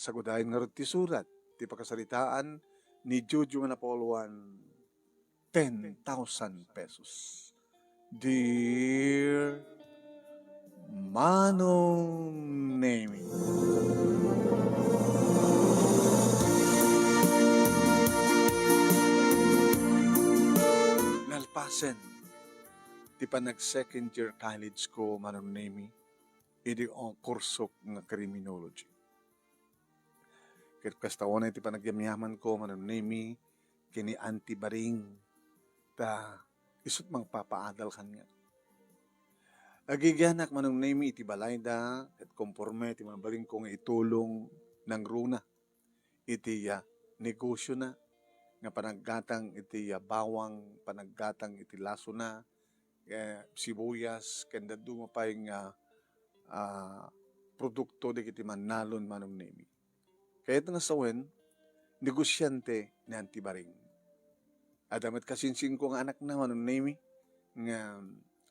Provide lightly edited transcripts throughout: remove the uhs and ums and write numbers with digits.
Sagudahin nga rin ti surat, ti pakasaritaan ni Jojo nga napoluan 10,000 pesos. Dear Manong Nemi, nalpasen, ti pa nag-second year college ko, Manong Nemi, idi ang kursok nga criminology. Ket kastawan iti panagyamyaman ko, Manong Nemi, kini Auntie Baring, ta isut mang papaadal kanya. Agigyanak Manong Nemi iti balayda, ket konforme iti mabaling ko nga itulong ng runa, iti negosyo na, nga panaggatang iti bawang, panaggatang iti laso na, sibuyas, kenda dumapay nga produkto di kiti manalon Manong Nemi. Kaya ito nga sawen, negosyante ni Auntie Baring. Adamat kasinsing ko nga anak na Manong Nemi, nga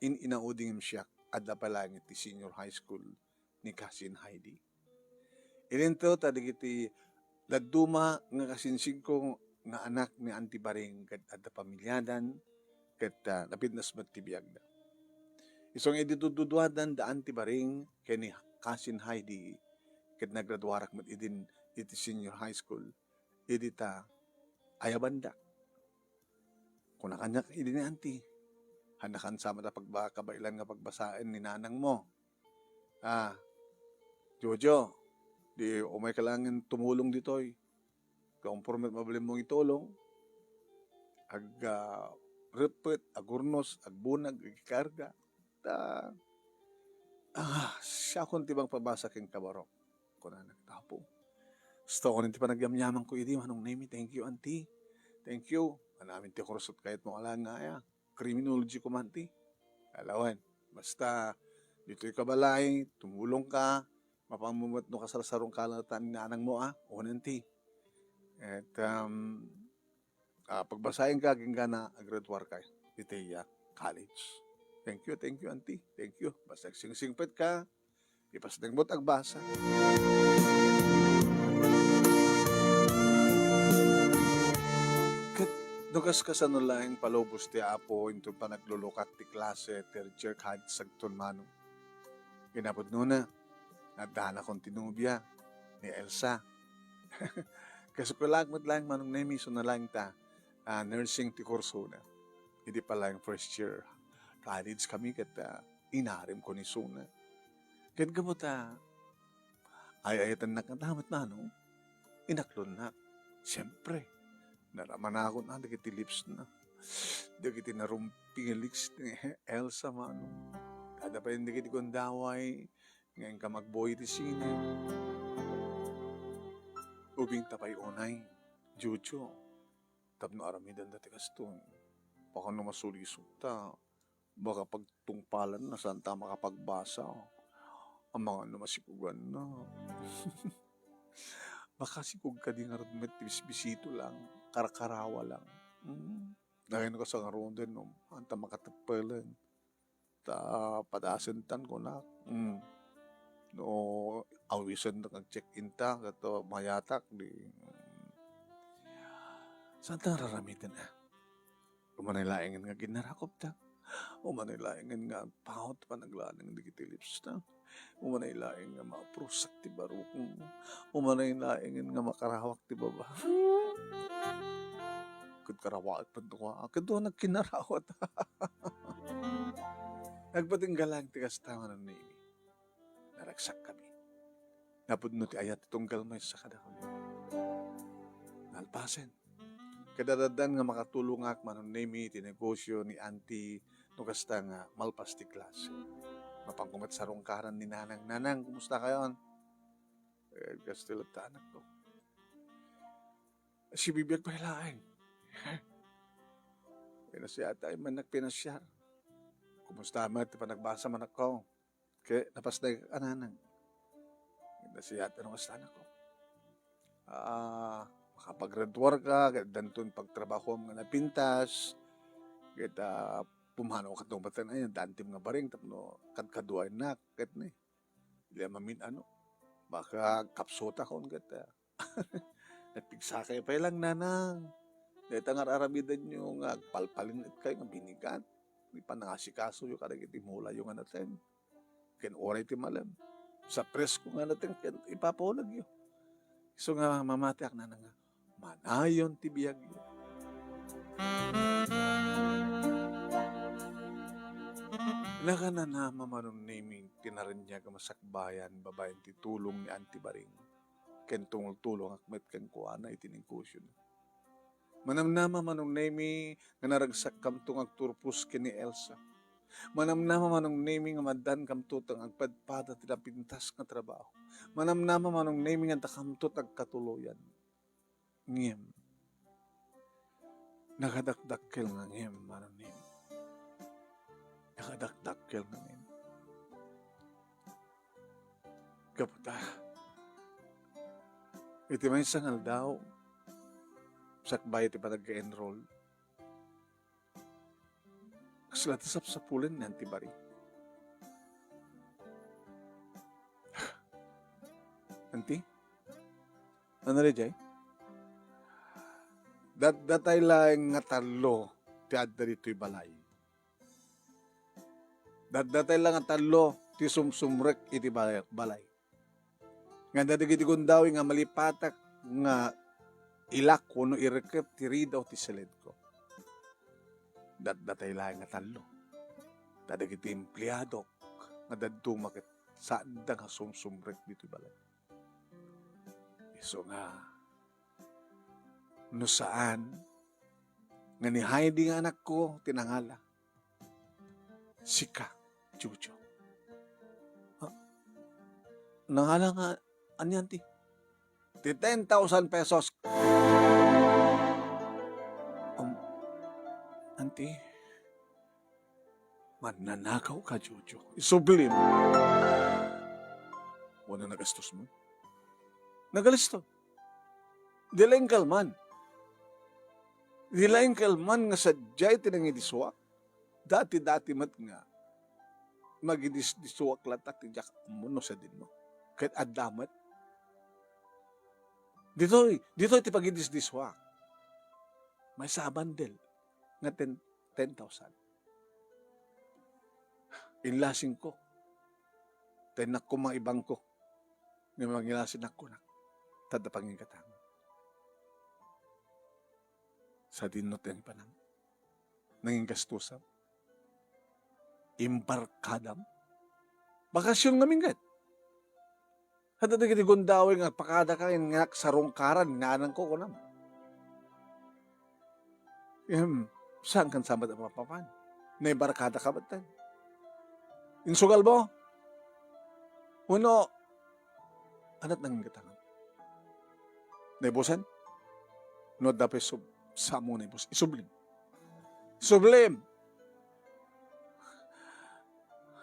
inauding siya, adda pala nga ti senior high school ni Cousin Heidi. Ilinto, tadig iti daduma nga kasinsing ko nga anak ni Auntie Baring kat adda pamilyadan, kat napid nas magtibiyag na. Isong editududuadan da Auntie Baring kay ni Cousin Heidi, kat naggraduarak mat idin iti senior high school, idita ayabanda. Kung nakanyak idin ni Auntie, hanakan sama na kabailan nga pagbasain ni nanang mo. Jojo, di umay kalangin tumulong ditoy. Kung pormet mabalim mong itulong, ag repet, agurnos, agbunag, agikarga. Siya kung tibang pabasa king kabarok. Kung na nagtapo. Gusto ko rin ti panagyamyaman ko idi, Manong Nemi, thank you, Auntie. Thank you. Manamin ti kursot kahit mo alang nga ya. Criminology ko man ti. Alawan, basta dito'y kabalay, tumulong ka, mapamumot no kasarsarong kalatan ni nanang mo unan ti. At pagbasahin ka, king na agradwar ka, iti college. Thank you, Auntie. Thank you. Basta sing-singpet ka, ipasdengmot agbasa. Dugas ka sa nulaing palubos ti Apo into pa naglulukat ti klase ter year college sagton Manong. Ginapod nuna, nadana kong tinubya ni Elsa. Kasi ko lagmat lang Manong Nemi, so na lang ta nursing ti kurso na. Hindi pa lang first year college kami kat inarim ko ni Suna. Kat gamot ayayatan na katamat Manong, inaklon na. Siyempre, naraman na ako na, dagiti lips na. Dagiti narumping lips ni Elsa Manong. Kada pa yung dagiti kondaway, ngayon ka magboy ti sine. Ubing tapay unay, Jojo, tapno aramidan dati kaston. Baka no masulisot ta, baka pagtungpalan na saan ta makapagbasa. Ang mga namasikugan na. Baka sikug ka di nga rin bisito lang, karakarawa lang. Dahil ko sa ngaroon din, anta makatapalan. Padasentan ko na. No, awisan na kag-check-in ta, kato mayatak, di. Saan ta raramitin Umanaylaingin nga ginarakop ta. Umanaylaingin nga paut pa naglalang digiti lips ta. Umanaylaingin nga maprusak ti barukong. Umanaylaingin nga makarawak ti baba. Kud karawak pa doon. Kado nagkinarawat. Nagpatinggalang ti kastaman ng Nemi. Naragsak kami. Napudno ti ayat itong galmay sa kadakami. Nalpasen. Kadadadan nga makatulong ak Manong Nemi ti negosyo ni Auntie no kasta nga malpas ti klase. Mapangkumat sa rungkaran ni Nanang. Nanang, kumusta kayo? Kastil at anak ko. Si bibiyag pa hilaing. Pinasya tayo man nagpinasyar. Kumusta mat, panagbasa man ako. Kaya napasday ka Nanang. Pinasya tayo ng anak ko. Makapag-graduar ka, danton pagtrabaho mo nga napintas, kita pumanaw ka itong batan ay, dantim nga baring, tapno kadkaduay na, kat na Ili mamin Baka kapsota kon gata. Nagpigsakay pa lang nanang. Dahil tangar arabidan nyo nga palpalin at kayo nga binigan. Di pa nangasikaso yung karag itimula yung natin. Ken oray ti malam. Sa presko nga natin ipapahulag yun. So nga mamatiak na nga. Manayon ti biyag yun. Nakana na mamanong naming tinaran niya kamasakbayan babayan ti tulong ni Auntie Baring. Ken tungol-tulong akmet ken kuana itiningkusyon. Manamnama manong nami nga naragsak kam tung agturpus ken ni Elsa. Manamnama manong nami nga madan kam tutang agpadpada ti pintas nga trabaho. Manamnama manong nami nga takamtot agkatuloyan. Ngem. Nakadakdakkel nga ngem manong nami. Nakadakdakkel nga ngem. Kaputa. Iti may sangal daw. Sakbay iti pa nag-enroll. Kasla ti sapsapulan ni Auntie Baring. Auntie? Ano rin jay? Datay lang nga talo ti adda dito'y balay. Datay lang nga talo ti sumsumrek iti balay. Nga dadagiti kundawi nga malipatak nga ilak kuno irekep ti ridaw ti seled ko. Datay lang nga talo. Dadagiti empleyado nga daddumakit saan da nga sumsumrek dito'y balay. So nga no saan nga ni Heidi nga anak ko tinangala Sika Jojo. Nangala nga anyan ti 10,000 pesos. Auntie, mananakaw ka, Jojo. Isublim. Wala nagastos mo. Nagalisto. Dilaing kalman. Dilaing kalman nga sadyay tinangidiswa. Dati-dati mat nga. Magidiswa klatak ti jak umuno sa din mo. Kahit adamat. Dito iti pagidisdiswa. May sabandel nga 10,000. Inlasing ko. Tenak ko mga ibang ko. Nga mga inlasin ako na. Tadapangin katang. Sa dinot yan panang. Nanging gastusan. Imbarkadam. Bakasyon nga minggat. Hada na kiti gundawin nga pakada ka nga sarungkaran nga anang ko kunam. Saan kan sabat ang papapan? Naibarkada ka ba't tayo? Insugal mo? Uno, anat nang gatangan. Naibusan? No dapat samo naibus. Isublim. Isublim!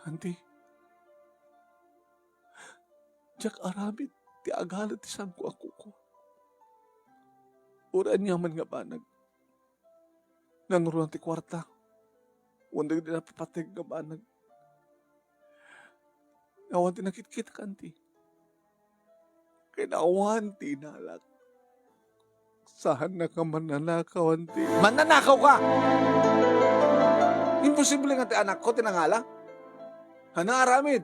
Auntie, jak arabit, ti agalat ti sangko ako ko. Uran niya man nga banag. Nanguruan ti kwarta. Wanda di napapatig nga banag. Nawan ti nakit-kita ka, auntie. Kinawan ti nalak. Saan na ka mananakaw, auntie? Mananakaw ka! Imposible nga ti anak ko, tinangala. Hanaramid.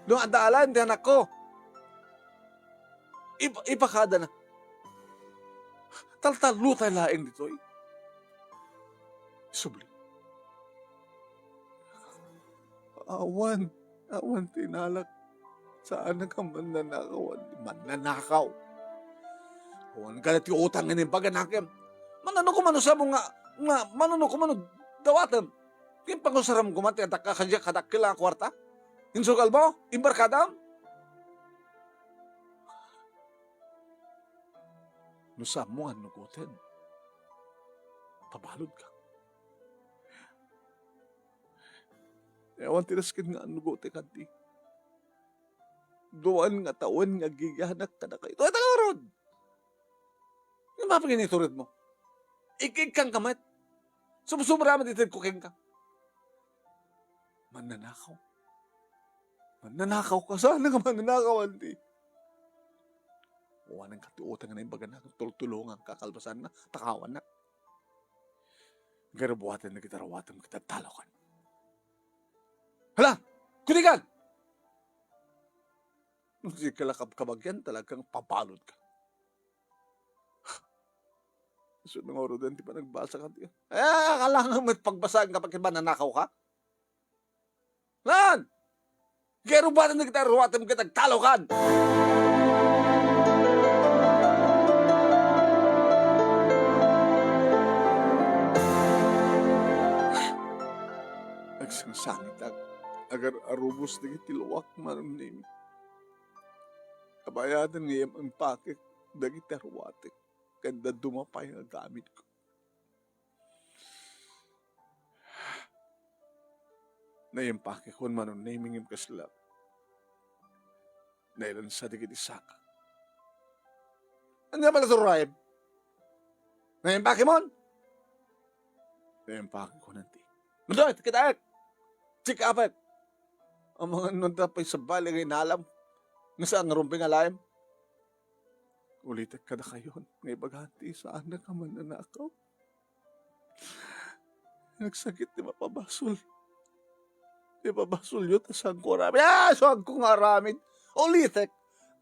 Doon adaalan ti anak ko. Ipakada na. Taltalo tayo laing dito eh. Subli. Awan tinalak. Saan na ka mananakaw? Mananakaw. Awan ka na ti utang nga paganakim. Manano ko mano sa mo nga manano ko mano dawatan. Yung pangusaram ko mati, atak ka kadya kadakila kwarta? Insugal mo? Imbarkadam? Nusa mo nga nugutin. Pabalod ka. Ewan tinaskin nga nugutin ka di. Doan nga taon nga giganak ka na kayo. Ito ang rod! Yung mapaginiturid mo. Ikig kang kamat. Sumsumrama dito kuking ka. Mananakaw. Mananakaw ka. Saan nga mananakaw, auntie? Uwan ng katiutan nga na imbaga na, tultulungan, kakalbasan na, takawan na. Garabuatan na kita rawatan, kita talakan. Hala! Kunigan! Nung si kalakab-kabagyan, talagang papalod ka. So, nung oro din, di ba nagbasa ka? Kailangan mo pagbasaan kapag iba nanakaw ka? Lan! Garabuatan na kita rawatan, kita talakan! Nagsangsangit agar arubos na tiluwak manong nimi. Kabayadan ngayam ang pakit dagi tarwatik kanda dumapay ang gamit ko. Nayam pakit ko manong naming kaslap. Nailan sa digit isaka. Ano pala sa rayab? Nayam pakit mo? Nayam pakit ko nanti. Mandoy, kita Chik apat. Ang mga nandapay sa bali ngay nalam. Nga saan ngarumping alayam. Ulitat ka na kayon. Ngay baghanti saan na ka man nanakaw. Nagsakit di mapabasol. Di mapabasol yun. Saan ko aramid. Saan ko nga aramid. Ulitat.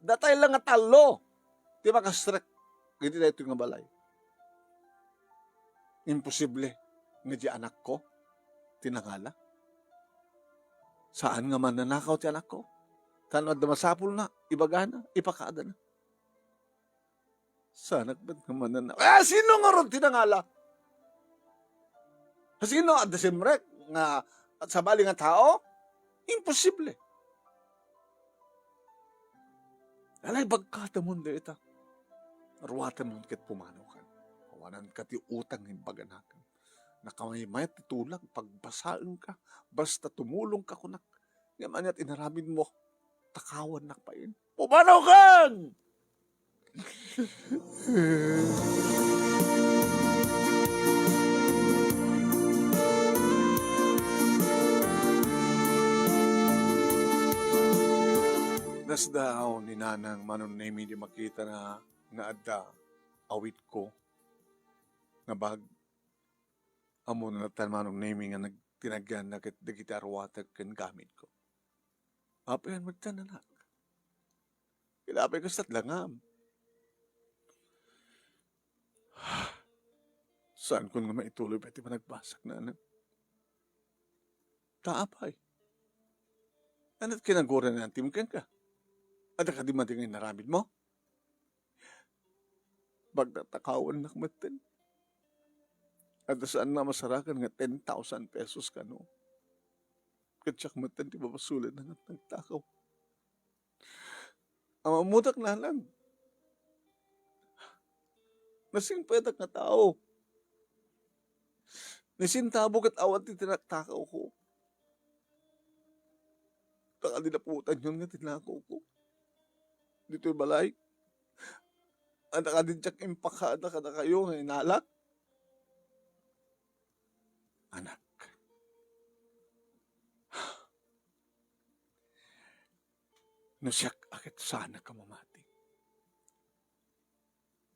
Datay lang nga talo. Di makastrek. Hindi na ito nga balay. Imposible. Nga di anak ko. Tinangala. Saan nga man nanakaw ti anak ko? Tanod na masapul na, ibagahan na, ipakaada na. Saan nga man nanakaw? Sino nga ron tinangala? Sino at desembrek nga at sa bali nga tao? Imposible. Alay, bagkata mo na ita. Arwatan mo kit pumanaw ka. Kawanan ka ti utang ng baganakan. Nakamay titulang, pagbasaan ka, basta tumulong ka kunak. Ngayon at inaramid mo, takawan nakpain. Pumanaw kan! Nasdaaw ni Nanang manon na hindi makita na adda awit ko nga bag amo na tanmanong naming nga nagtinagyan na gitarwatag kan gamit ko. Apa yan magtananak? Kilapay ko sa langam. Saan ko nga maituloy pati ba nagbasak na anak? Taapay. Ano't kinagura na ang timkan ka? At akadimating ay naramid mo? Bagdatakawan na kamatan. At saan na masarakan nga 10,000 pesos ka no? Katsak matan di babasulan na nagtakaw. Ang mamutak na lang. Nasing pedak na tao. Nasintabog at awat ti tinatakaw ko. Taka dinaputan yun nga tinakaw ko. Dito'y balay. Ang nakadintsak impakada ka na kayo nga inalak. Anak. Nusyak akit sana ka mamati.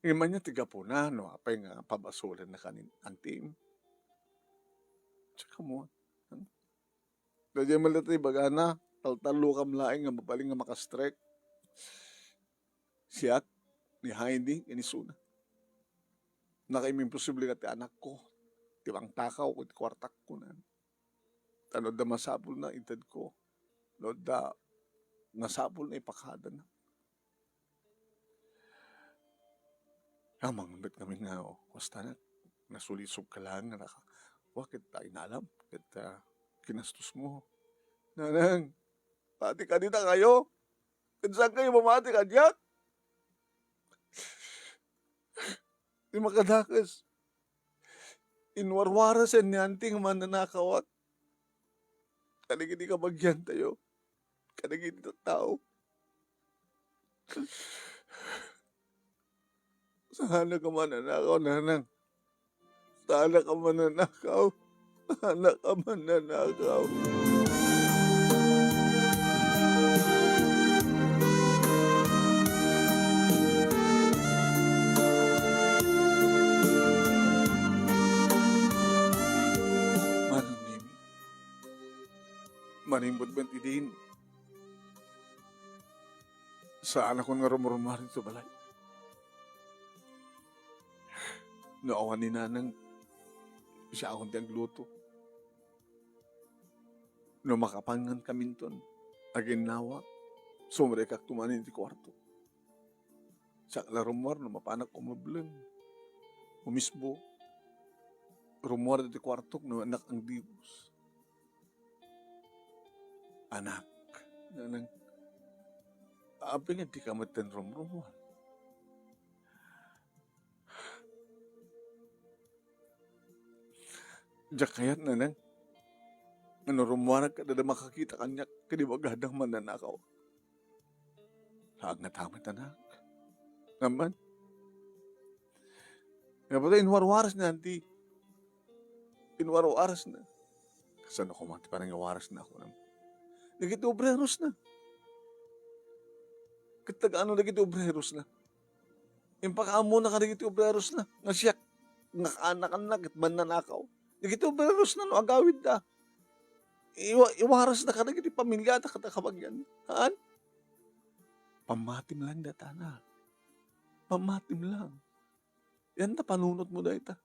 Iman niya tiga po na, no, apay nga pabasulan na kanin antim. Tsaka mo. Dadya malatay bagana, taltalo kam laing nga mapaling nga makastrek. Siyak, ni Heidi, inisuna. Nakaiming posible nga ti anak ko. Tibang takaw ko, kwartak ko na. Tanod na masapul na itad ko. Lod da, nasapul na ipakada na. Amang bet kami nga, basta na, nasulisog ka lang, wakit tayo nalam, kita kinastos mo. Nanang, pati ka dita kayo. Kansaan kayo mamati ka diyak? Di makadakas. Inwarwara sa niyanting mananakawat. Kanigin ka bagyan tayo. Kanigin ito tao. Sana ka mananakaw, nanang. Sana ka mananakaw. Sana ka mananakaw. Manimbot ba din sa anak ko nga rumurumari sa balay. Naawan ni nanang siya akong tiyang luto. No makapangan kami ton, agin nawa, sumrekak tumanin di kwarto. Sa larumar no mapanak ko mableng. Umisbo, rumor di kwarto no anak ang dibos. Anak, nanang, abi nga di ka matan rumruman. Diyak kayat nanang, ano rumuarag ka na makakita kanya kanibagadang mananakaw. Haag na tamat anak. Naman. Nga pala inwarwaras na anti. Inwarwaras na. Kasan ako mati parang iwaras na ako naman. Nagit obreros na. Katag-ano nagit obreros na. Impakaamo na ka nagit obreros na. Nga siya, nga kaanak-anak at mananakaw. Nagit obreros na no agawid na. Iwaras na ka nagit pamilya na katakabagyan. Haan? Pamatim lang data na. Pamatim lang. Yan na panunot mo da ita.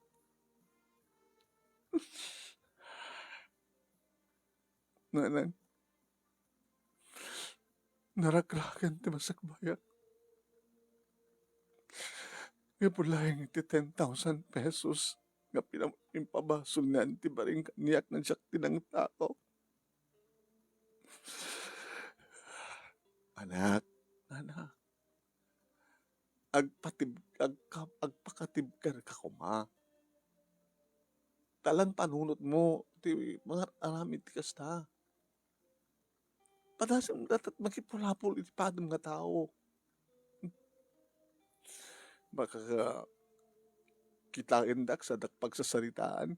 Nanang. Naraklagan ti masakbayan. Nga pulayang iti 10,000 pesos. Nga pinampabasol na anti baring kaniyak ng sakti ng tao. Anak. Agpakatibkar ka kuma. Talang panunot mo, ti mga aramid ti kasta. Padasang datat makipulapul iti padam nga tao. Baka kita indak sa pagsasalitaan.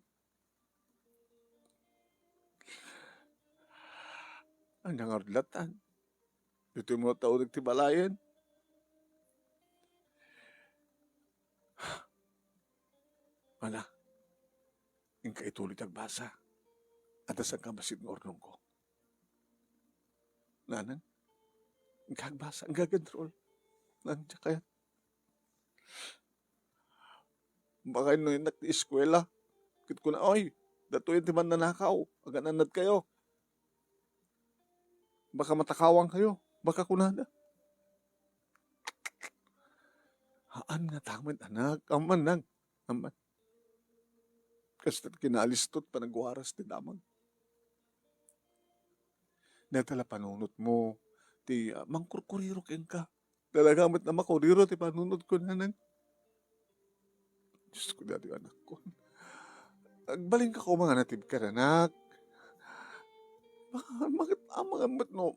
Ang nangarlatan. Ito yung mga tao nagtibalayan. Mana, yung kaitulit ang basa. At asang kamasin ng ornong ko. Nanang, yung kagbasa, ang gagadrol. Nandiyan kaya. Baka nung inak di eskwela, kit ko na, oy, datuin ti man nanakaw, agananad kayo. Baka matakawang kayo, baka kunada. Haan nga tamad anak, aman nang, aman. Kasi kinalistot pa nagwaras ti damang. Natala panunot mo, ti mangkurkuriro ken ka. Dalagamit na makuriro ti panunot ko na nang. Diyos ko dati anak ko. Agbaling ka ko mga natib ka anak. Bakit mga mat no,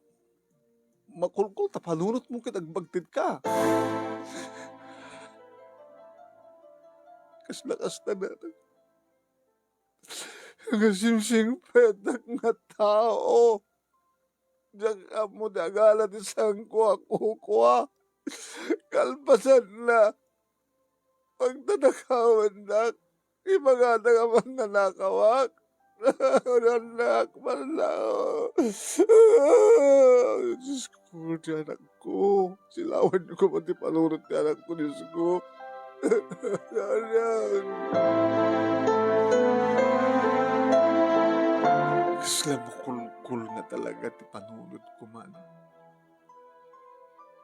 makulkul ta panunot mo kitagbagtid ka. Kas lakas na natin. Kasimsing petak nga tao. Diyan mo dagalat isang kuha. Kalpasan na. Pagtanakawan na. Ibagata ka man nanakawak. Anak, malao. Diyos ko, di anak ko. Silawan niyo ko pati palurot ni anak ko, Diyos ko. Anak. Kasla mo kulkul na talaga ti panunod ko man.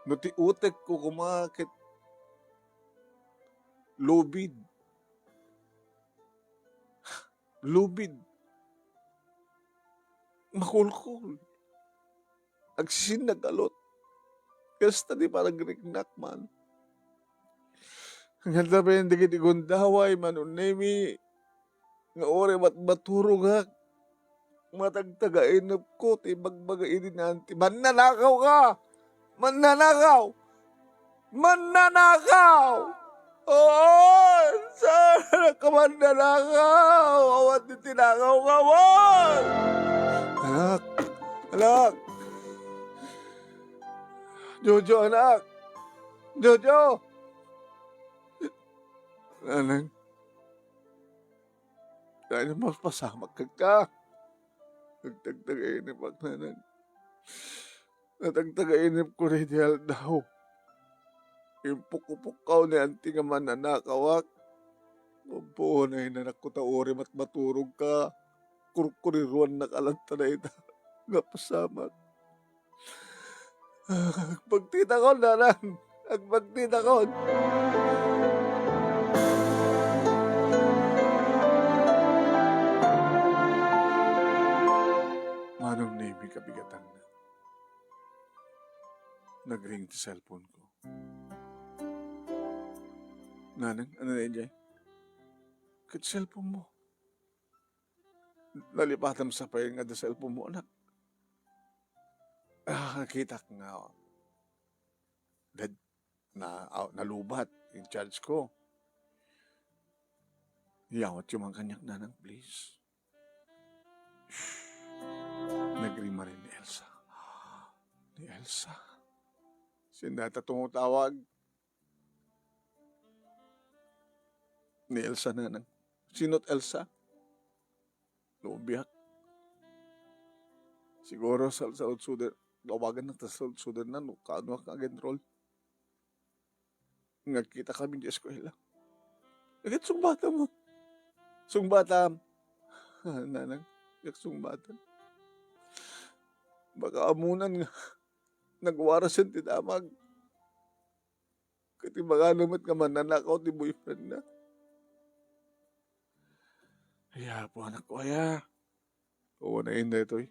No ti utek ko kumakit lubid. Makulkul. Agsin nagalot. Kasta di parang riknak man. Ang handa pa yung digit igundaway manunemi. Nga ore maturo nga. Matagtagain ko, tibagbagain nanti. Mananakaw ka! Mananakaw! Oo! Sana ka mananakaw! Awat ni tinakaw ka, won! Anak! Jojo, anak! Jojo! Nanang, dahil mas pasamak ka. Nagtagtagainip ang nanang. Natagtagainip ko rin dihal daw. Impuk-upukaw ni anti nga mananakawak. Mabuhay na nakutaorim at maturog ka. Kurkuriruan na kalanta na ita. Nga pasamat. Agpagtita ko, nanang. Agpagtita ko. Manong name kabigatan na. Nag-ring sa cellphone ko. Nanang, ano na yun, Jay? Kat cellphone mo. Nalipatan sa payang nga da cellphone mo, anak. Nakita ko nga, dead, nalubat, in charge ko. Iyawat yung mga kanyak nanang, please. Nagrima rin ni Elsa. Ni Elsa. Sindata tumutawag. Ni Elsa nanang. Sino't Elsa? Lubiyak. Siguro sa Sudan, lawagan na sa Sudan na, no, kaano kaag-enroll. Nagkita kami di eskwela. Agad sungbata mo. Sungbata. Nanang, sungbata. Baka amunan nga. Nagwaras yung tidamag. Kati mga naman ka mananakaw ti boyfriend na. Kaya po anak ko, kaya. Oo na yun na ito eh.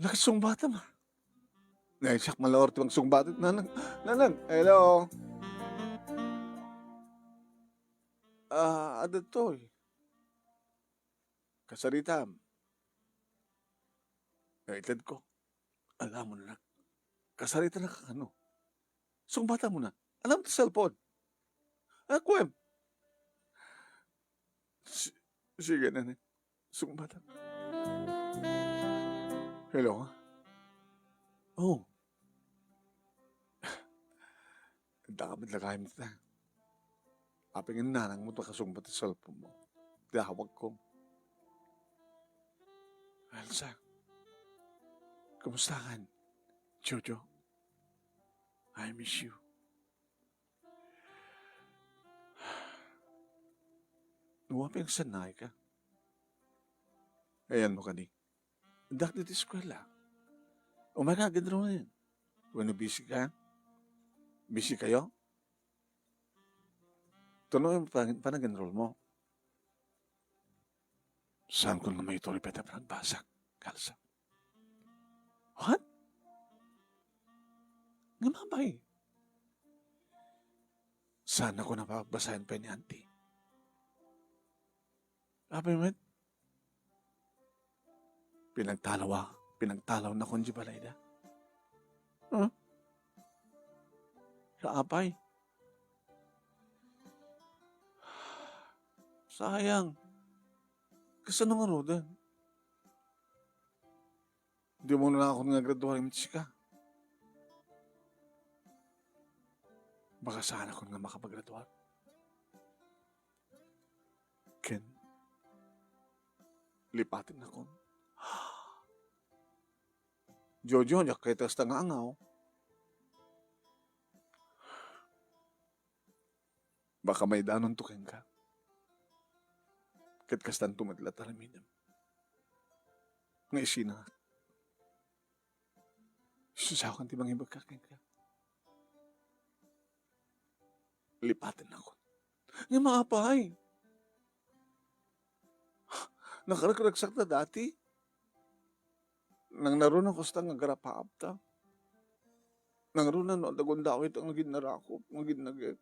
Lakas sungbata ma. Naisak malawar ito ang sungbata. Nanang, hello. Ano to eh. Kasaritam. Naitad ko. Alam mo na, kasarita na ka ano. Sungbata mo na. Alam mo sa cellphone. Kwem. Sige na. Sungbata. Hello? Oh. Dakamit lagayin mo na. Apingin nanang mo ito kasungbat sa cellphone mo. Dahawag ko. Elsa. Kumusta kan? Jojo? I miss you. Nuwaping sanay ka. Ayan mo kani. Dak dito eskwela. Umaga, gandro na yan. Kung busy ka, busy kayo, tunong yung panag-enroll mo. Saan ko nga may ito ripeta pa nagbasa? Kalsa. What? Nga mabay. Sana ko napapagbasahin pa ni auntie. Apa yun? Pinagtalaw na kong jibalayda. Huh? Sa apay. Sayang. Kasi nung arudan. Hindi mo na ako nga graduari ka. Baka sana ko nga makapag-graduar. Ken, lipatin ako. Jojo, jak kay tas tangangaw. Baka may danon tukin ka. Kat kastan tumadla talaminam. Nga isina. Susaw kan tibang ibagkakin ka. Lipatin ako. Nga maapay. Nakaragsak na dati. Nang narunan ko sa nga garapaap ta. Nang narunan no, dagunda ko ito ang ginarako. Ang ginagay.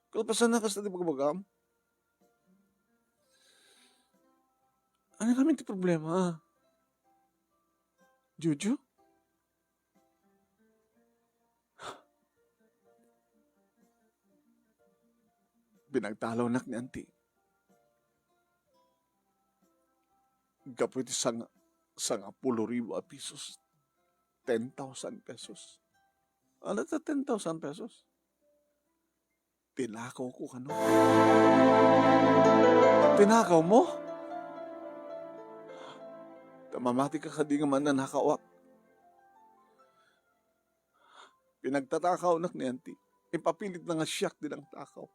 Kalpasan na kasi di bagam. Ano kami iti problema? Juju? Binagtalaw nak ni auntie. Gapo iti sanga 10,000 pesos. 10,000 pesos. Ano ta 10,000 pesos? Tinakaw ko kano. Tinakaw mo? Mamati ka kadi nga man nanakawak. Pinagtatakaw nak ni auntie. Ipapilit na nga siyak din ang takaw.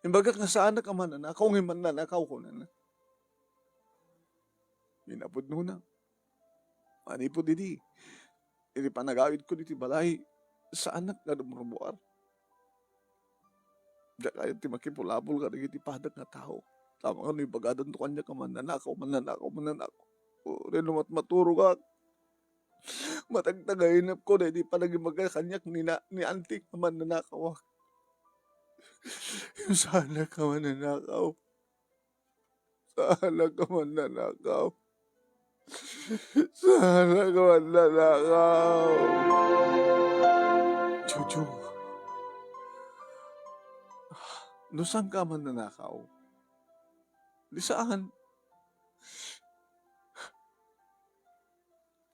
Imbaga nga saan ka man nanakaw, nga man nanakaw ko na. Inapod nuna. Ani po didi. Ini panagawid ko diti balay. Sa anak nga dumrubuar. Diya kayo ti makipulabol ka nagiti padag nga tao. Tama ka no ibagadan to kanya ka man nanakaw. Rin maturo ka. Matagtagainap ko na hindi pa naging magkakanyak ni auntie ka man nanakaw. Sana ka man nanakaw. Sana ka man nanakaw. Sana ka man nanakaw. Jojo, no saan ka man nanakaw? Di saan?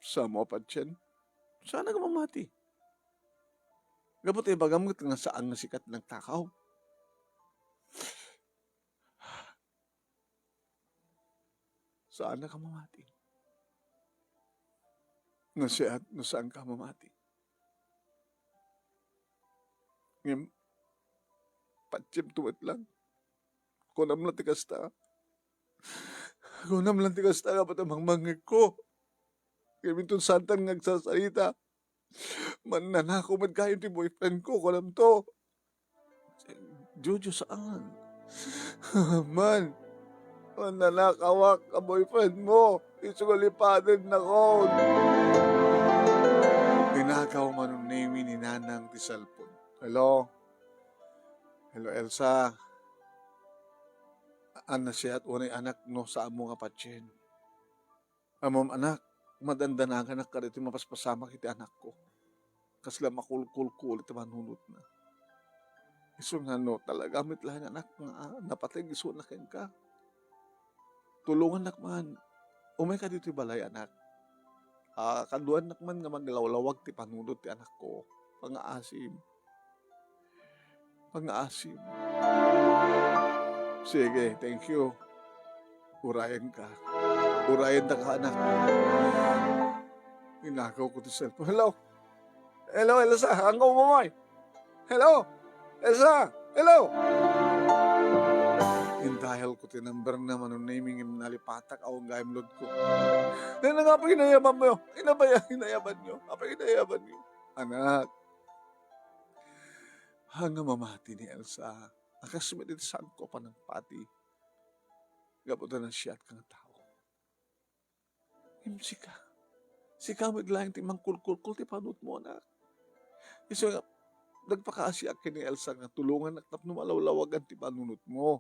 Sa mo pa dyan? Sana ka mamati. Gabot ay bagamot nga saan nga sikat ng takaw. Saan ka mamati? No saan ka mamati? Ngayon, patsyem tuwet lang. Kunam lang tikas ta. Kunam lang tikas ta kapat amang mangig ko. Ngayon itong santang nagsasalita. Mananako man kayo ti boyfriend ko. Kunam to. Jojo, saan? Man, mananakawak ka boyfriend mo. Isugulipadan na ko. Tinakaw man ang name ni Nanang ti cellphone. Hello? Hello, Elsa. Ana siya at unay anak no sa amo nga patyen. Amom anak, madandanagan na ka rito mapaspasama kiti anak ko. Kasla makulkul-kul iti manunod na. Iso nga no, talaga amit lang anak nga napatay iso na ken ka. Tulungan nakman. Umay ka dito balay anak. Kaduan nakman nga maglawlawag ti panunod ti anak ko. Pangaasim. Sige, thank you. Urayan ka. Urayan na ka, anak. Inakaw ko ti cellphone. Hello? Hello, Elsa. Hanggang umamoy. Hello? Elsa? Hello? Indahil ko ti number naman ng naming nalipatak awang gayam load ko. Dahil na nga pa hinayaban mo yun. Hinayaban nyo. Apa hinayaban nyo? Anak. Hanga mamati ni Elsa. Akasumit iti saan ko pa ng pati. Gabutan ng siya at kang tao. Imsi ka. Si kamig lang ti mangkulkulkul ti panut mo, anak. Iso nga, nagpakaasya ka ni Elsa nga tulungan at tapno malawlawagan ti panunot mo.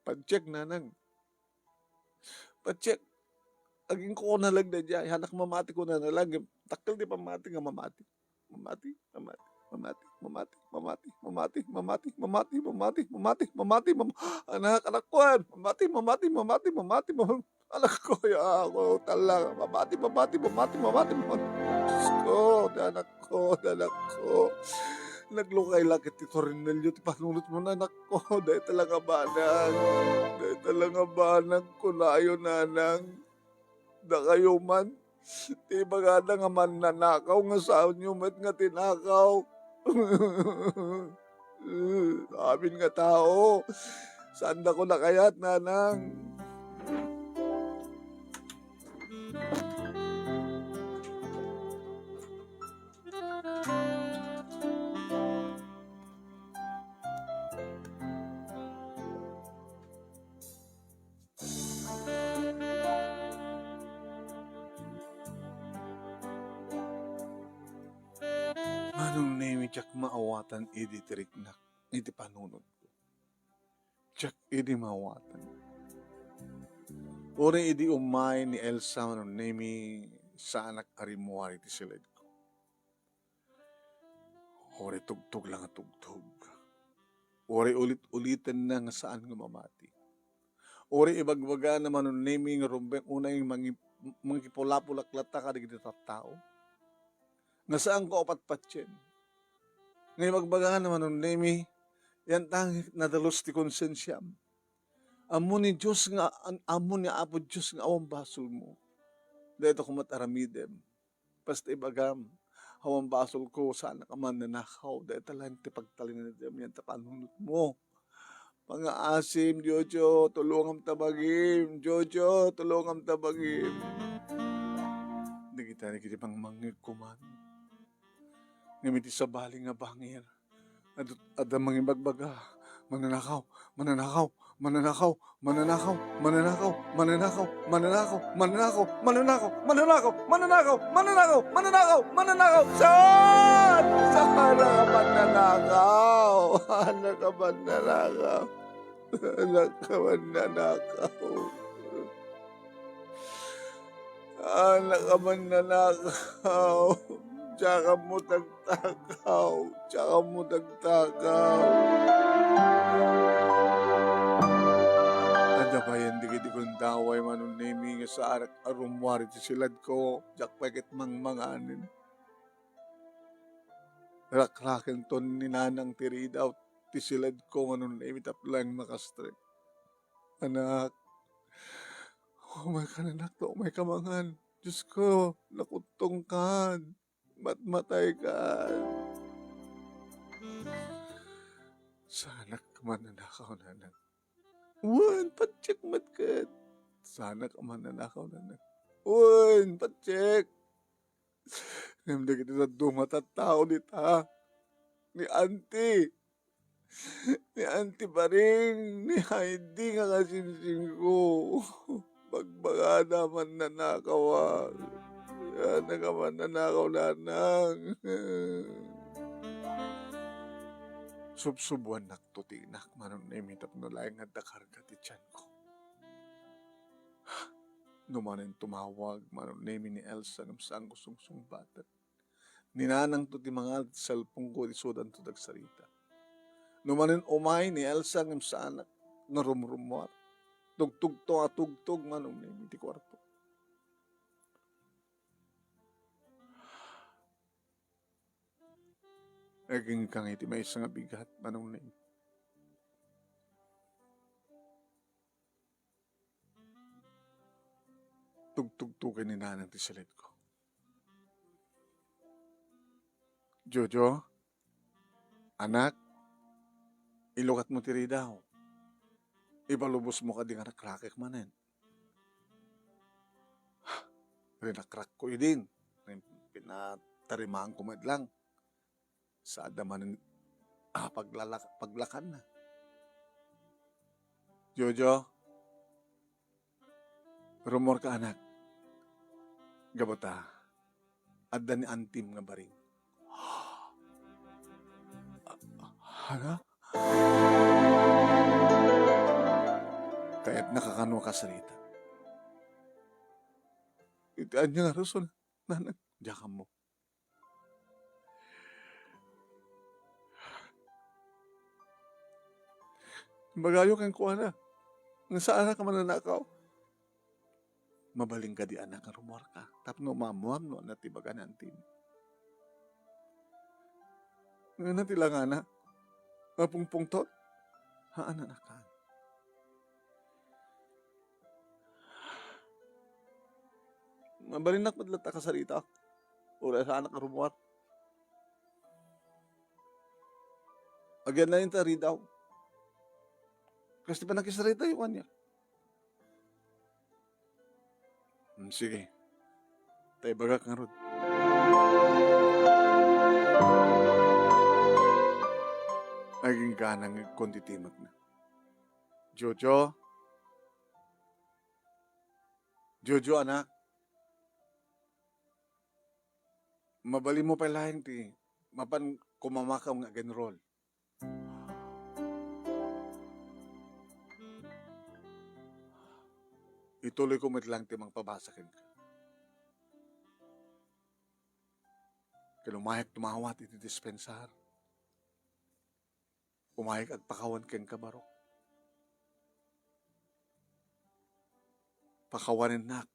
Pag-check, nanang. Pag-check. Aging ko na lang na dyan. Hanak mamati ko na lang. Takal di pamati nga mamati. Mamati. Anak ko yan. Mamati. Anak ko yan. Ako talaga. Mamati. Diyos ko, anak ko. Naglukay lang iti Torinelyo. Ti panunot mo na, anak ko. Dahil talaga banang. Kunayo nanang. Da kayo man. Ti bagada nga man nanakaw nga saan nyo met nga tinakaw. Amin nga tao. Saan da ko na kayat, nanang? Manong nemi tsak maawatan idi tiriknak iti panunod ko. Tsak idi maawatan. Uri idi umay ni Elsa manong nemi sa anak arimuari ti silid ko. Uri tugtog lang at tugtog. Uri ulit-ulitan na nga saan nga mamati. Uri ibagbaga na manong nemi nga rumbeng unay mga kipulapulaklata ka digiti tattao. Nga saan ko apat-patyen. Ngayon magbaga naman ng nemi, yan tangik nadalos ti konsensyam. Amo ni Diyos nga, amo ni Apo Diyos nga awang basol mo. Dito ko mataramidem. Basta ibagam, awang basol ko, sana ka man nanakaw. Dahil talang ti pagtalinadem yan tapanunot mo. Mga asim, Jojo, tulungam tabagim. Jojo, tulungam tabagim. Hindi kita pang mangig kuman. Ngamiti sa baling nga bangir. At mga bagbaga. Mananakaw, mananakaw, mananakaw, mananakaw, mananakaw, mananakaw, mananakaw, mananakaw, mananakaw, mananakaw, mananakaw, mananakaw, mananakaw, mananakaw. Saan? Saan ka mananakaw? Anak ka mananakaw? Anak ka mananakaw? Anak ka mananakaw? Tsaka mo tagtakaw. Tsaka mo tagtakaw. Adabayan di kong daway manunimi nga sa arak arumwari ti silad ko. Jak pagit mangmanganin. Rakraken ton ni nanang tiridaw ti silad ko manunimi taplang makastre. Anak, umay ka nanak to, umay kamangan. Diyos ko, nakutong ka. Matmatay ka. Sana ka man nanakaw nanak. Wan, patsik matkat. Sana ka man nanakaw nanak. Wan, patsik. Namda kita sa dumatat tao nita. Ni auntie. Ni auntie Baring. Ni Heidi nga kasinsing ko. Bagbaga naman nanakaw. Yan na ka man nanakaw nanang. Subsubuan naktotinak manon na imitap no laing nga dakarga ti tiyan ko. Numanin tumawag manon na ni Elsa ng saan ko sungsungbatat. Ninanang to ti mga cellphone ko isudan to dagsarita. Numanin umay ni Elsa ng saan na rumrumwar. Tugtug to atugtog manon na ti kwarto. Naging kang iti may isang bigat manong na tugtugtugan ni nanang ti salit ko. Jojo, anak, ilukat mo tiri daw. Ibalubos mo ka di nga nakrakek manen. Rinakrak ko idin. Pinatarimaan ko madlang. Sa adaman paglakan na. Jojo, rumor ka anak. Gabata, adda ni antim nga baring. Hala? Kaya't nakakano ka sarita. Itaan niya nga rason, nanak, jakam mo. Magayo kang kuha na. Saan ka mananakaw? Mabaling ka di anak nga rumor ka. Tapno mamuam no natibaga nantin. Nga natilang anak. Mapungpungtot. Haan anak ka. Mabaling nakmadlata ka sarita. Ura sa anak nga rumor. Agyan na yung tari daw. Kasi pa nakisarita yung kanya. Sige. Tayo bagak nga ron. Naging ganang konditimat na. Jojo? Jojo, anak? Mabali mo pa lahing ti. Mapan kumamakaw nga genrol. Ituloy ko lang ti mang pabasakin ka. Kalumayag tumawat iti dispensar. Umayag agpakawan ken kabarok. Pakawanin nak.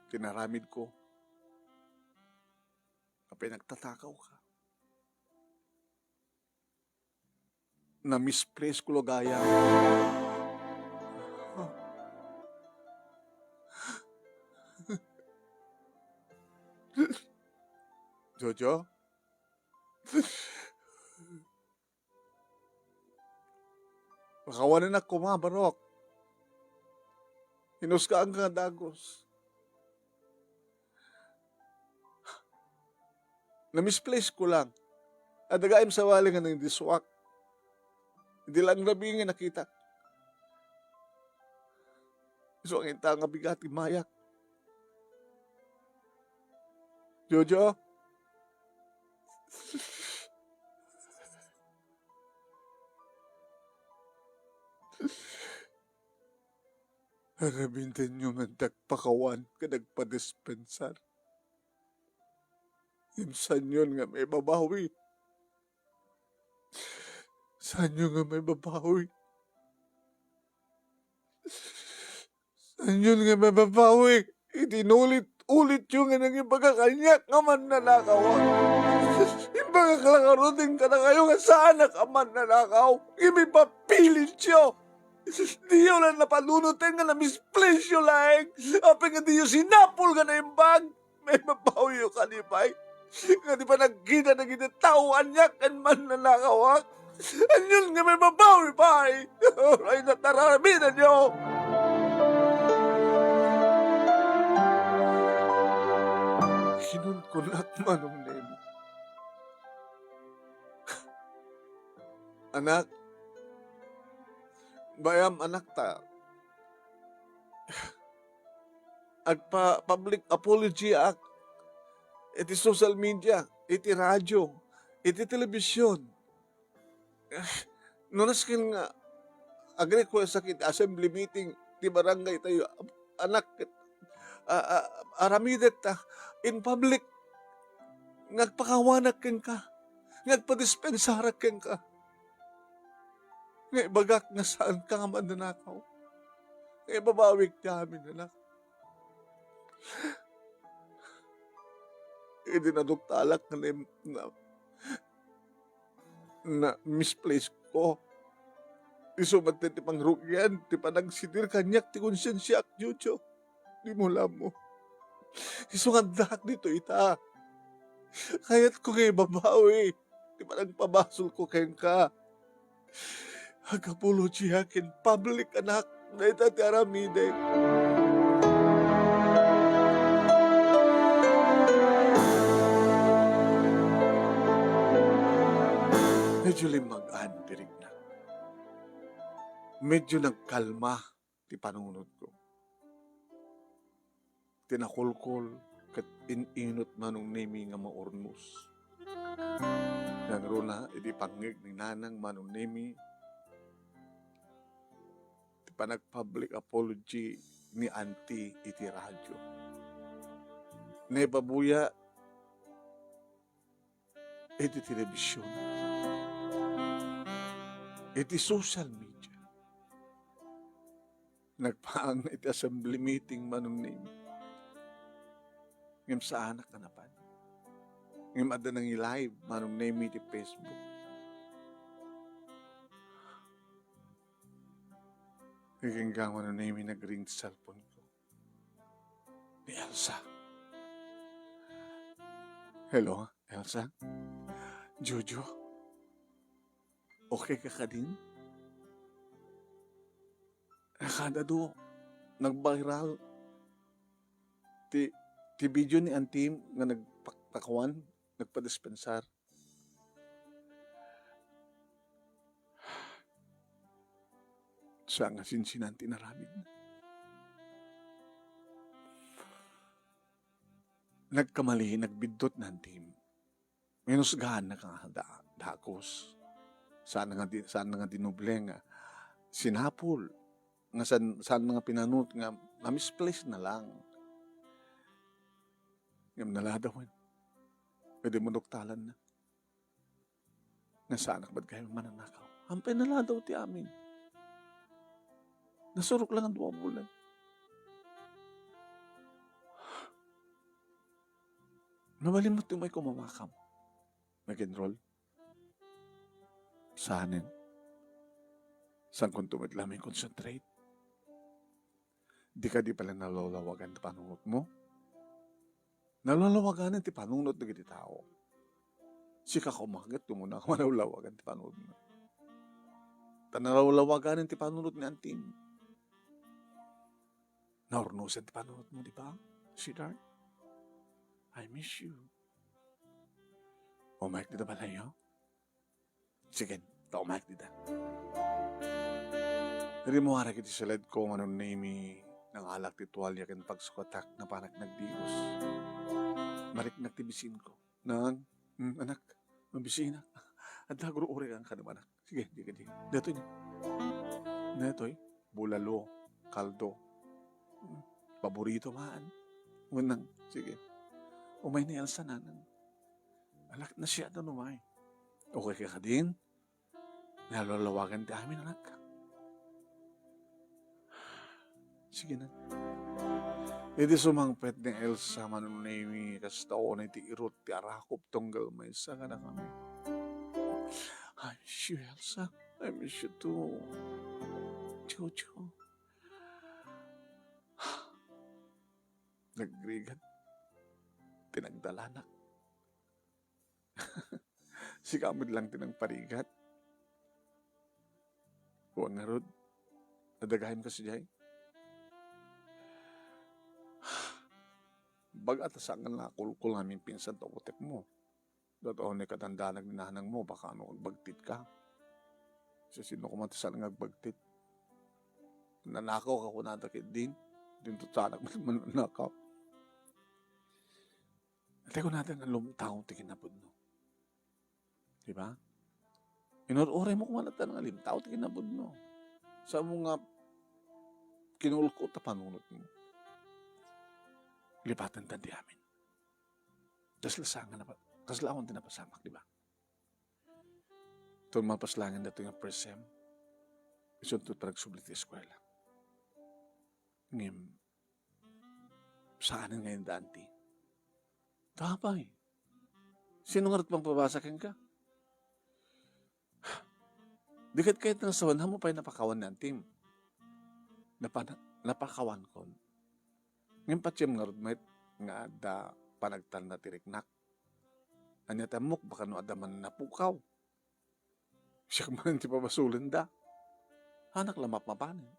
Tinaramid ko. Kapag nagtatakaw ka. Na misplace ko logaya. Jojo? Makawanan na kumabarok. Hinuskaan ka dagos. Na-misplace ko lang. Adagaim sa wali nga ng diswak. Hindi lang labi nga nakita. So ang ita nga bigati mayak. Jojo? Harabintan nyo nga nagpakawan ka nagpadispensar. Imsan yun nga may babawi. Saan yun nga may babawi? Saan yun nga may babawi? Itinulit-ulit yung nga nang ipagkakanyak nga man nanakaw. Ipagkakarotin ka na kayo nga saan ka man nanakaw. Imipapilit siyo. Di yun lang napanunutin nga na misplace yung laing. Apin nga di yung sinapol ka na yung bag. May mabawi yung kanipay. Nga di pa nagkita na ginatauan niya kan man nanakawak. Anyun nga may mabawi pa eh. Ay nataraminan niyo. Kinunkulat manong name. Anak, bayam anak ta. Agpa-public apology ak. Iti social media, iti radyo, iti telebisyon. Nunaskin nga, agri ko sa assembly meeting, ti barangay tayo, anak, aramidet ta, in public, nagpakawanak ken ka, nagpadispensarak ken ka. Nga ibagak nga saan ka nga man nanakaw. Nga ibabawig ti amin, anak. Idinaduktalak na misplace ko. Isumat ti pangrugyan, ti panagsitir kanyak, ti konsensyak, Jojo. Di mo alam mo. Isungandak dito ita. Kaya't ko ngay babawi. Di panagpabasol ko kayo ka. Agapology akin, public anak, na ita ti aramide. Medyo limag-an, dirig na. Medyo nagkalma ti panunod ko. Tinakulkol kat inot manong nemi nga maurnos. Nagro na, iti pangig ni nanang manong nemi. Ti panag-public apology ni auntie iti radyo. Naibabuya iti telebisyon. Iti social media. Nagpaang iti assembly meeting manong name. Ngam sa anak kanapan. Ngam ada nang i-live manong name iti Facebook. Kikinggang manong name nag-ring sa cellphone ko. Ni Elsa. Hello, Elsa? Jojo? Okay ka ka din? Nakada do, nag-viral. Ti video ni Antim nga nagpakawan, nagpadispensar. Sa nga sinsinan tinaramid na. Nagkamali, nagbidot na Antim. Minusgahan na kang dakos. Saan nga dinuble nga sinapol nga saan nga pinanut nga na-misplace na lang. Ngam naladawan. Pwede mo nuktalan na. Nga saan ba't kayo mananakaw? Ampay naladaw ti amin. Nasurok lang ang 2 bulan. Nabalimot yung may kumamakam. Nag-enroll. Sanin. Saan kung tumid lamang concentrate? Di ka di pala nalolawagan na panungot mo? Nalalawagan ti panunot na giti tao. Sika kumagat, tumuna ka malalawagan ti panunot na. Tanalalawagan ti panunot ni Anting. Naurnusan ti panunot mo, di ba? Sweetheart, I miss you. Umayag dita ba layo? Sige, umayag dita. Dari mo harag iti salad ko, anong name ng alak ti tuwalya ken pagsukatak na panak nagdigos. Marik nagtibisin ko. Nang, anak, mabisina. At nagro uri ang kanam anak. Sige, di. Datoy na. Datoy, bulalo, kaldo. Paborito maan. Unang, sige. Umay ni Elsa nanang. Alak na siya doon umay. Okay ka din? Nalalawagan ti amin anak. Sige na. Iti sumangpet ni Elsa manunaymi kas tao na iti irot ti arakop tonggal may isa ka na kami. I miss you, Elsa. I miss you too. Jojo. Nagrigat. Tinagdalanak. Si kamod lang tinang parigat. Huwag nga rod. Nadagahin ka si Jay. Bagat asangan na kulkul namin pinsan to kutek mo. Dato ni katanda nagninanang mo, baka ano agbagtit ka. Sa sino ko matasan ng agbagtit. Nanakaw ka ko natakit din. Dito tanak man nanakaw. At ko natin ang lumtaong tikinapod no. Diba? Inururay mo kumanatan ng alimtao tikinapod no. Sa mga kinulko ta panunot mo. Lipatan tanti amin. Tas lasangan na pa. Tas lawan din na pasamak, di ba? Ito mapaslangan na ito yung first sem. Isunod pa nagsublit sa eskwela. Ngim, saan ngayon danti? Tapay. Sino nga rin pang pabasakin ka? Dikat kahit ng sawan, mo pa'y napakawan ng team. Napakawan ko. Ngayon patsiyam nga rin nga da panagtal na tiriknak. Anya tamok, baka no adaman na pukaw. Siya man ti pabasulin da. Anak lamap mapanin.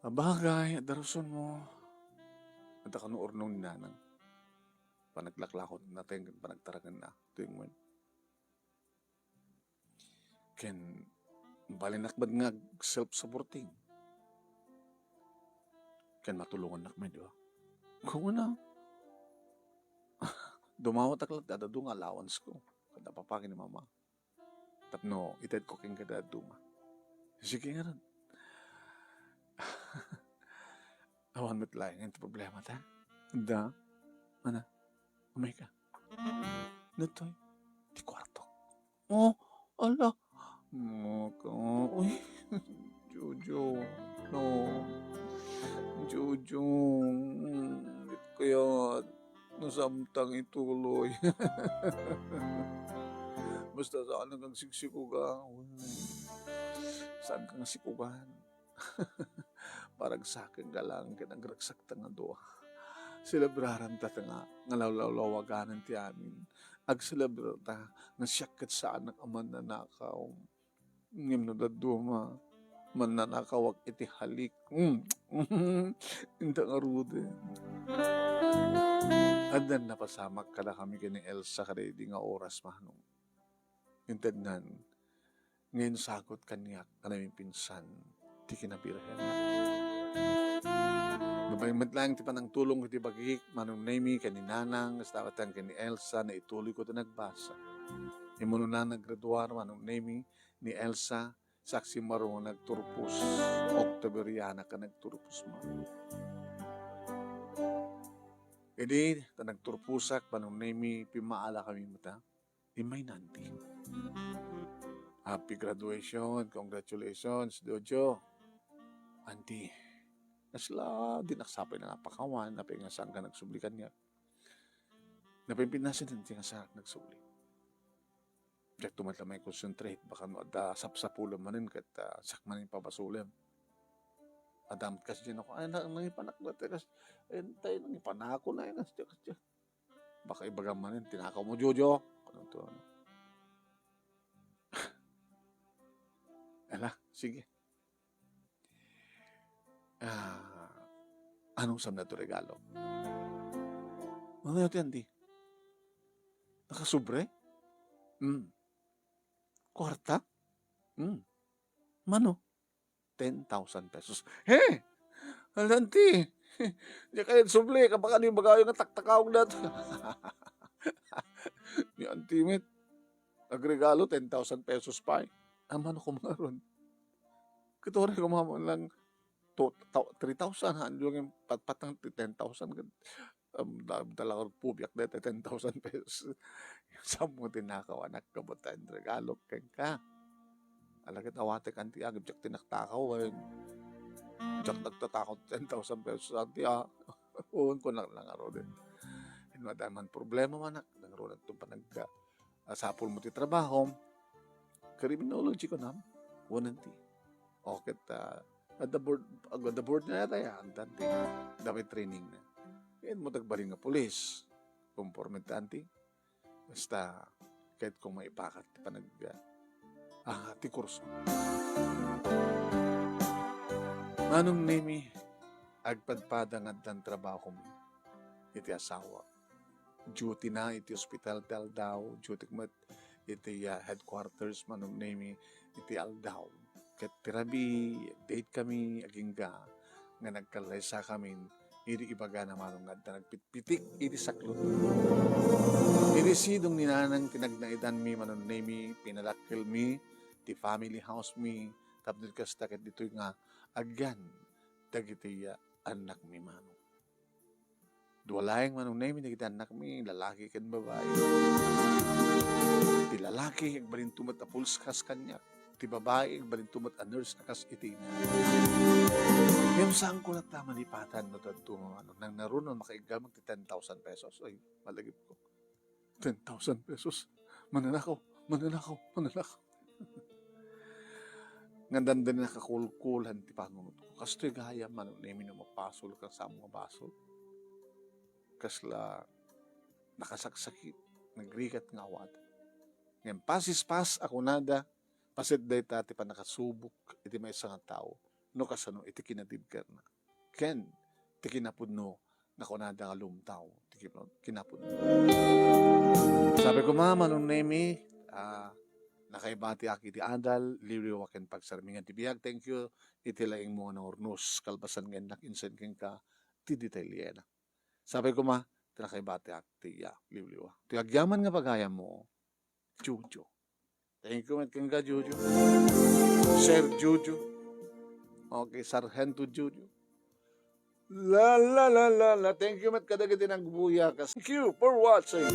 Abagay, daruson mo. At ako no ornong ninanang. Panaglaklakot natin, panagtaragan na. Ito yung man. Ken, balinakbad nga self-supporting. Ken matulungan nakman, di ba? Kung na. Dumawat aklat, dadadung allowance ko. Kada papagin ni mama. Tapno, ited ko king kada duma. Sige nga rin. Awan mo't lang yung problema ta. Da, mana, umay ka. Natoy, di kwarto. Oh, ala. Maka, uy, Jojo, no. Jojo, kaya, nasamtang ituloy. Basta saan kang siksikuga. Saan kang sikugan? Parang sakin ka lang kinagragsak nga doa. Celebraran ta nga ngalawlawaganan ti amin. Ag-celebrate ta nga siyakit saan ang aman na nakaw. Ngim no daduma. Man na nakawag iti halik. Inta nga rude. Adan napasamak kada kami kini Elsa kada di nga oras mahanong. Intednan, ngayon sagot kaniyak kanaming pinsan, di kinabirhen. Mabaymat lang ti panang tulong ko ti bagik, manong nami kaninanang, nastawatan kani Elsa na ituloy ko ito nagbasa. Imuno na naggraduar, manong nami ni Elsa, saksi marong nagturpos, Octoberiana ka nagturpos mo. Edi, nagturpusak, manong nami, pimaala kami mata, imay nanti. Happy graduation, congratulations, Dojo. Auntie, nasla, dinaksapay na napakawan, napingasang ka nagsublikan niya. Napimpinasin din nga sa nagsubli. Diyak tumatlamay concentrate, baka no, da sapsapulam manin kat sakmanin pabasulim. Adamat kasi dyan ako, ay, nangipanak na, tekas, ayun tayo, nangipanako na yun, kasi, baka ibaga man yun, tinakaw mo, Jojo. Ano to, ano? Ala, sige. Ah, anong sam na to regalo? Ano yun, di? Nakasubre? Kwarta? Mano? 10,000 pesos. He! Alanti! Di kayo suble, kabaka ni bagayo nga taktakawag na to. Ni Antimit, nagregalo 10,000 pesos pa eh. Mano ko mga ron. Kitore ko mga lang 3,000 ha. Hindi yung patpatang 10,000. Dala ko pubiak na 10,000 pesos. Sa mo tinakaw anak kabutan regalo kay ka. Alagit awate kanti agad jak tinaktakaw. Jak nagtatakot 10,000 pesos anti uon ko lang aro din. Madaman problema man nagro nagto pa sapul mo ti trabaho. Criminology ko nam. Wananti. Okay at the board na yata yan. Dati, dapat training na. Ngayon mo tagbaling nga polis. Conforme tanti. Basta, kahit kung maipakat, ti kurso. Manong nemi, agpadpada nga dan trabaho mo. Iti asawa. Duty na, iti hospital tel daw. Duty mat, iti headquarters manong nemi, iti aldaw. Ket tirabi, date kami, agingga, nga nagkalaysa kami, iti ibaga naman nga nagpitpitik, iti saklot. Iti sidong ninanang tinagnaidan mi, manon nemi, pinalakil mi, ti family house mi, tapos kasta ket dito nga, agyan, dagiti anak mi manong. Duwalayang manong nemi, dagiti anak mi, lalaki ken babae. Ti lalaki, agbalin tumat apuls kas kanya. Ti babae, balintumat a nurse akas iti na. Yung saan ko nagtamalipatan no tanto nang narunon makaigamag ti 10,000 pesos. Ay, malagip ko. 10,000 pesos. Mananakaw. Ngandan din nakakulkulan ti pangunot ko. Kasto'y gaya man, nemi na mapasol ka sa mga basol. Kasla nakasaksakit, nagrigat nga awad. Ngayon, pasis-pas ako nada, pasit day tati pa nakasubok, iti may isang tao, no kasano, iti kinadibker na. Ken, iti kinapudno, na kunada ka lumtaw, iti kinapudno. Sabi ko, mama, nung nemi, nakaibati aki iti adal, liriwaken pagsarmingan ti biyag, thank you, iti laing mo na ornos, kalbasan ngayon nakinsen ken ka, ti detalyena. Sabi ko, ma, nakaibati aki ti liriwa. Ti agyaman nga pagaya mo, Jojo. Thank you, Kanga Jojo. Sir Jojo. Okay, Sargento Jojo. La. Thank you, Mat Kadagiti ng Buya. Thank you for watching.